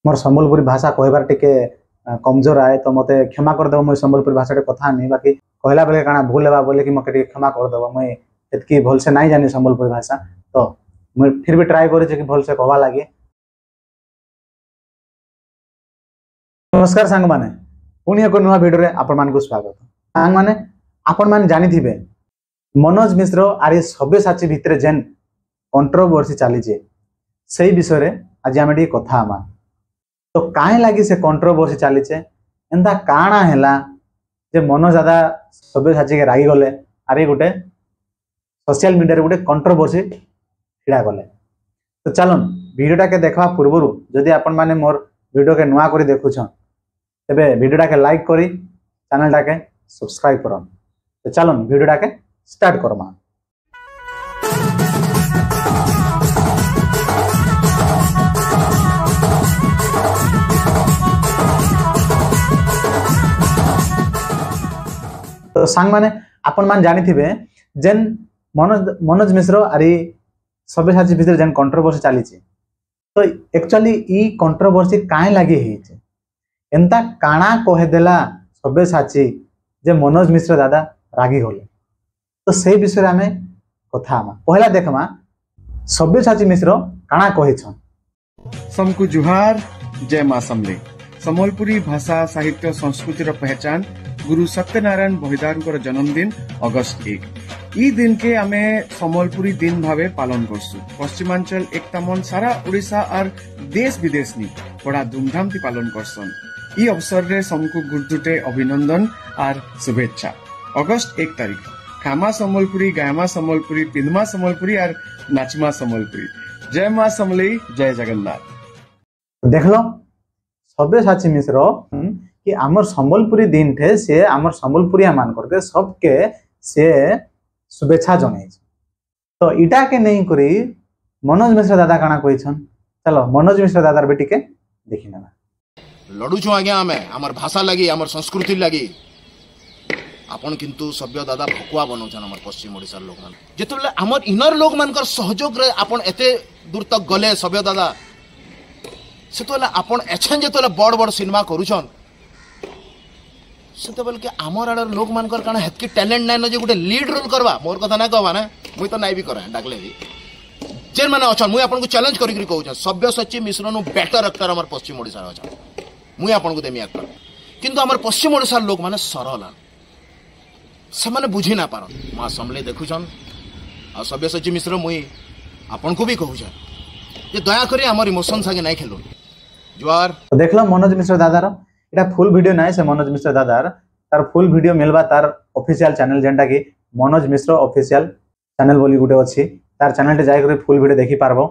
मोर संबलपुरी भाषा कहबार टिके कमजोर आए तो मते क्षमा कर देबो। मुई संबलपुरी भाषा कथा नहीं बाकी कहला बेले काना भूल हेबा बोले कि मके टिके क्षमा कर देबो। मुई एतकी भल से नहीं जानी संबलपुरी भाषा तो मुई फिर भी ट्राई करी कि भल से कहवा लागे। नमस्कार सांग माने पुणी एक नुआ वीडियो रे आपण मान को स्वागत। सांग माने आपण मान जानि थिबे मनोज मिश्र आरे सब्यसाची भितरे जेन कंट्रोवर्सी चली जे सही विषय रे आज आमे टी कथा आमा। तो काहे लागी से कंट्रोवर्सी चली छे एंदा काना हैला जे मनोज दादा सब्यसाची के रागी गले आरे गुटे सोशल मीडिया रे गुटे कंट्रोवर्सी खिड़ा गले। तो चलन वीडियोटा के देखवा पूर्वरु जदि आपण माने मोर वीडियो के नुआ करी देखुछन तबे वीडियोटा के लाइक करी चैनलटा के सब्सक्राइब करन। तो चलन वीडियोटा के स्टार्ट करमा। तो सांग माने आपण मान जानि थिबे जेन मनोज मिश्र आरी सब्यसाची भितर जेन कंट्रोवर्सी चली छे तो एक्चुअली ई कंट्रोवर्सी काहे लागी हे छे एंता काना कहे देला सब्यसाची जे मनोज मिश्र दादा रागी होले। तो से विषय रे हमें कथा आमा पहला देखमा सब्यसाची मिश्र काना कहे छन। समकु जुहार जय मां समले। संबलपुरी भाषा साहित्य संस्कृतिर पहचान गुरु सत्यनारायण बहिदार जन्मदिन अगस्त 1 ई दिन के आमे संबलपुरी दिन भावे पालन करसु। पश्चिमांचल एकता मन सारा उड़ीसा और देश विदेश नी बड़ा धूमधाम थी पालन करसन। ई अवसर रे समकु गुरदुटे अभिनंदन और शुभेच्छा। अगस्त 1 तारीख खामा संबलपुरी गायमा संबलपुरी पिंधमा संबलपुरी और नाचमा संबलपुरी। जय मां समलेई जय जगन्नाथ। देख लो सब्यसाची मिश्र कि आमर संबलपुरी दिन थे से आमर संबलपुरिया मान करके सबके से शुभेच्छा जनाई। तो इटा के नहीं करी मनोज मिश्र दादा काना कहि छन। चलो मनोज मिश्र दादा बेटी के देखि ना लड़ू छु आज्ञा आमे आमर भाषा लगी आमर संस्कृति लगी आपन किंतु सभ्य दादा भकुआ बनौछन आमर पश्चिम ओडिसा लोक मान जेतले आमर इनर लोक मानकर सहयोग रे आपन एते दूर तक गले सभ्य दादा सेतले आपन एछन जेतले बड़ बड़ सिनेमा करूछन से के आमर आड़ लोक मानकर काना हेतकी टैलेंट नाइ न जे गुटे लीड रोल करवा मोर कथा ना कहवा ना मुई तो नाइ भी करे डाकले भी जेन माने अछन मुई आपन को चैलेंज करि करि कहउछ सब्यसाची मिश्र नु बेटर एक्टर हमर पश्चिम ओडिसा रे अछन मुई आपन को देमी एक्टर किंतु हमर पश्चिम ओडिसा लोक माने सरल से माने बुझी ना पारन मां समले देखुछन आ सब्यसाची मिश्र मुई आपन को भी कहउछ जे दया करी हमर इमोशन संगे नाइ खेलो जुआर। देखलो मनोज मिश्र दादार एटा फुल वीडियो नाइ से मनोज मिश्र दादार तार फुल वीडियो मिलबा तार ऑफिशियल चैनल जेंटा कि मनोज मिश्र ऑफिशियल चैनल बोली गुटे अछि तार चैनल टे जाय कर फुल वीडियो देखि पारबो।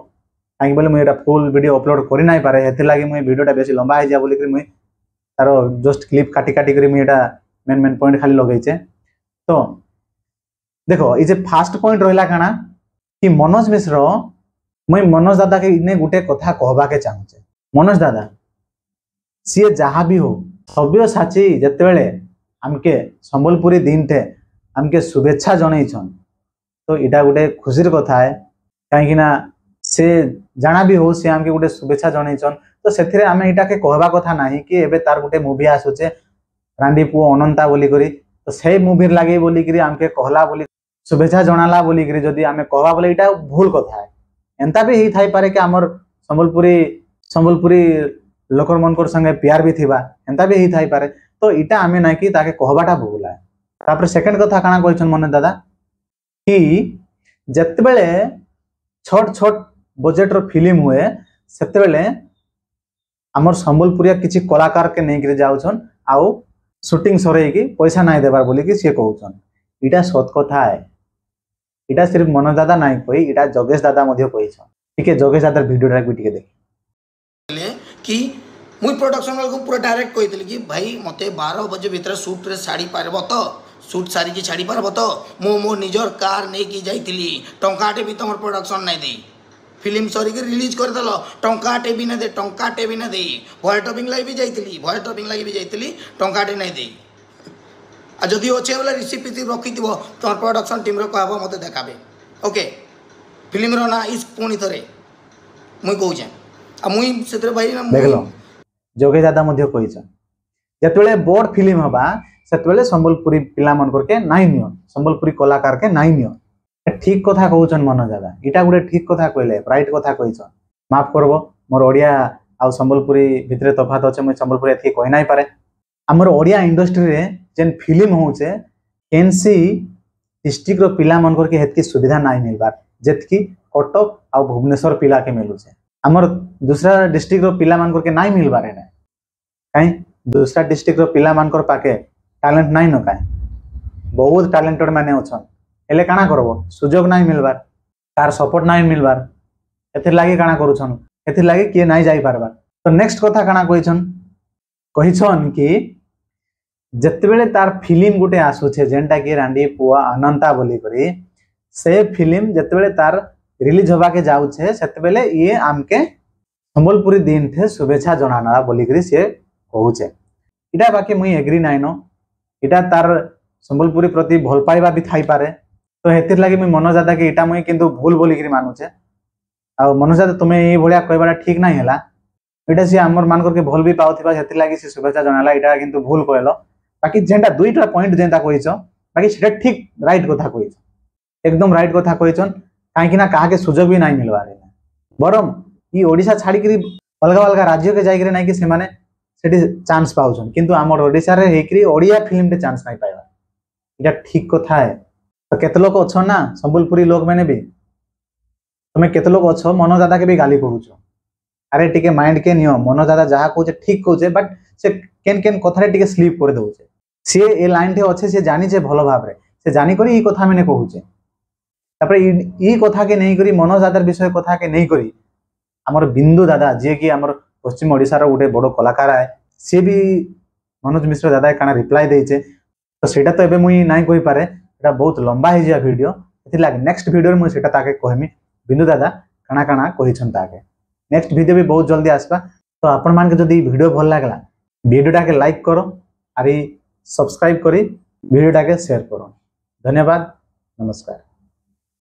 काहे बोले मुई एटा फुल वीडियो अपलोड करि नाइ पारे हेते लागि मुई वीडियोटा बेसी लंबा हे जा बोली कि मुई तार जस्ट क्लिप काटी काटी करी मुई एटा मेन पॉइंट खाली लगै छे। तो देखो ई जे फर्स्ट पॉइंट रहला काना कि मनोज मिश्र मुई मनोज दादा के इने गुटे कथा कहबा के चाहू छे। मनोज दादा सी जहाँ भी हो सब्यसाची जितेबले आमके संबलपुरी दिन थे आमके शुभेच्छा जनईछन तो इटा गोटे खुशीर कथा है कहीं से जाना भी हो सी आमके गोटे शुभेच्छा जनईछन। तो से आम इटा के कहबा कथा नहीं कि एबे तार गोटे मूवी आसुचे रांडी पुओ अनंता बोली करी तो से मूवी लगे बोली करी आमके कहला बोली शुभेच्छा जनाला बोली करी जदी आमे कहबा बोले इटा भूल कथा है। एंता भी ही थाई पारे कि आमर संबलपुरी लोकर मनकर संगे प्यार भी थिबा एंता भी ही थाई पारे। तो इटा आमे ना कि ताके कहबाटा भूला है। तापर सेकंड कथा काना कहछन मनोज दादा कि जत्तेबेले छोट छोट बजेट रो फिल्म हुए सेतेबेले हमर संबलपुरिया किछि कलाकार के नै गिर जाउछन आउ शूटिंग सरे कि पैसा नाइ देबार बोली कि से कहउछन इटा सत कथा है। इटा सिर्फ मनोज दादा नाइ कहि इटा जोगेश दादा मध्य कहिछन। ठीक है जोगेश दादा वीडियो रा बिटिके देख कि मुई प्रोडक्शन वाला को पूरा डायरेक्ट कही कि भाई मते 12 बजे भीतर शूट रे साड़ी पारब तो शूट सारी की छाड़ी पारब तो मो मो निजर कार नहीं की जाइतिली टंकाटे भी तमर प्रोडक्शन नहीं दे फिल्म सरी के रिलीज कर दल टंकाटे भी ना दे टंकाटे भी ना दे वॉइस डबिंग लागि भी जाइतिली वॉइस डबिंग लागि भी जाइतिली टंकाटे नहीं दे आ जदी ओछे वाला रिसिप्ट रखी दिबो तमर प्रोडक्शन टीम रो कहबो मते देखाबे ओके फिल्म रो ना इस पुणी थरे मुई कहू छे आ मुई सेतरे भाई ना जोगे दादा मध्य कहिछन जेतेबेले बोर्ड फिल्म हबा सेतेबेले संबलपुरी पिला मन करके नाइ नियो संबलपुरी कलाकार के नाइ नियो ठीक कथा कहउछन मनोज दादा इटा गुटे ठीक कथा कहले राइट कथा कहिछन माफ करबो मोर ओडिया आ संबलपुरी भितरे तफात अछि मैं संबलपुरी एथि कहि नाइ पारे हमर ओडिया इंडस्ट्री रे जेन फिल्म होउछे केनसी डिस्ट्रिक्ट रो पिला मन करके हेतकी सुविधा नाइ मिलबार जेतकी कटक आ भुवनेश्वर पिला के मिलुछे हमर दूसरा डिस्ट्रिक्ट रो पिला मान करके नाइ मिलबार है काई दूसरा डिस्ट्रिक्ट रो पिला मान कर पाके टैलेंट नाइ न काई बहुत टैलेंटेड माने अछन एले काना करबो सुजोग नाइ मिलबार तार सपोर्ट नाइ मिलबार एथि लागि काना करूछन एथि लागि के नाइ जाई पारबा तो नेक्स्ट कथा काना कहिछन कि जत्तेबेले तार फिल्म गुटे आसुछे जेनटा कि रांडी पुआ अनंता बोली करी से फिल्म जत्तेबेले तार रिलीज होबा के जाउछे सेतेबेले ये आमके संबलपुरी दिन थे शुभेच्छा जनाना बोली करी से कहूचे इटा बाकी मुई एग्री नाइ नो इटा तार संबलपुरी प्रति भल पाइबा भी थाई पारे तो हेतिर लागि मुई मनोज दादा के इटा मुई किंतु भूल बोली करी मानुछे आ मनोज दादा तुमे ए भलिया कहबाटा ठीक नाही हला इटा से हमर मान करके भल भी पाउथिबा हेतिर लागि से शुभेच्छा जनाला इटा किंतु भूल कहलो बाकी जेंटा दुईटा पॉइंट जेंटा कहिछ बाकी सेटा ठीक राइट कथा कहिछ एकदम राइट कथा कहिछन काहे कि ना काहा के सुजोग भी नाही मिलवा रे बरम ई ओडिसा छाडी करी अलगा अलगा राज्य के जाई करी नाही कि से माने सेठी चांस पाउछन किंतु हमर ओडिसा रे हेकरी ओडिया फिल्म रे चांस नाही पाइबा इटा ठीक कथा है तो केते लोक अछो ना संबलपुरी लोक माने भी तुमे केते लोक अछो मनोज दादा के भी गाली करूछो अरे टिके माइंड के नियो मनोज दादा जहा कहूचे ठीक कहूचे बट से केन केन कथा टिके स्लीप कर दउचे से ए लाइन थे अच्छे से जानी छे भलो भाव रे से जानी करी ई कथा मैंने कहूचे तापर ई कथा के नहीं करी मनोज दादार विषय कथा के नहीं करी हमर बिंदु दादा जे कि हमर पश्चिम ओडिसा रो गुटे बड़ो कलाकार है से भी मनोज मिश्र दादा काना रिप्लाई देइचे तो सेटा तो एबे मुई नाही कहि पारे एटा बहुत लंबा हे जिया वीडियो एथि लाग नेक्स्ट वीडियो रे मुई सेटा ताके कहमी बिंदु दादा काना काना कहिछन ताके नेक्स्ट वीडियो भी बहुत जल्दी आसबा तो आपण मान के जदी वीडियो भल लागला वीडियोटा के लाइक करो आरी सब्सक्राइब करी वीडियोटा के शेयर करो धन्यवाद नमस्कार।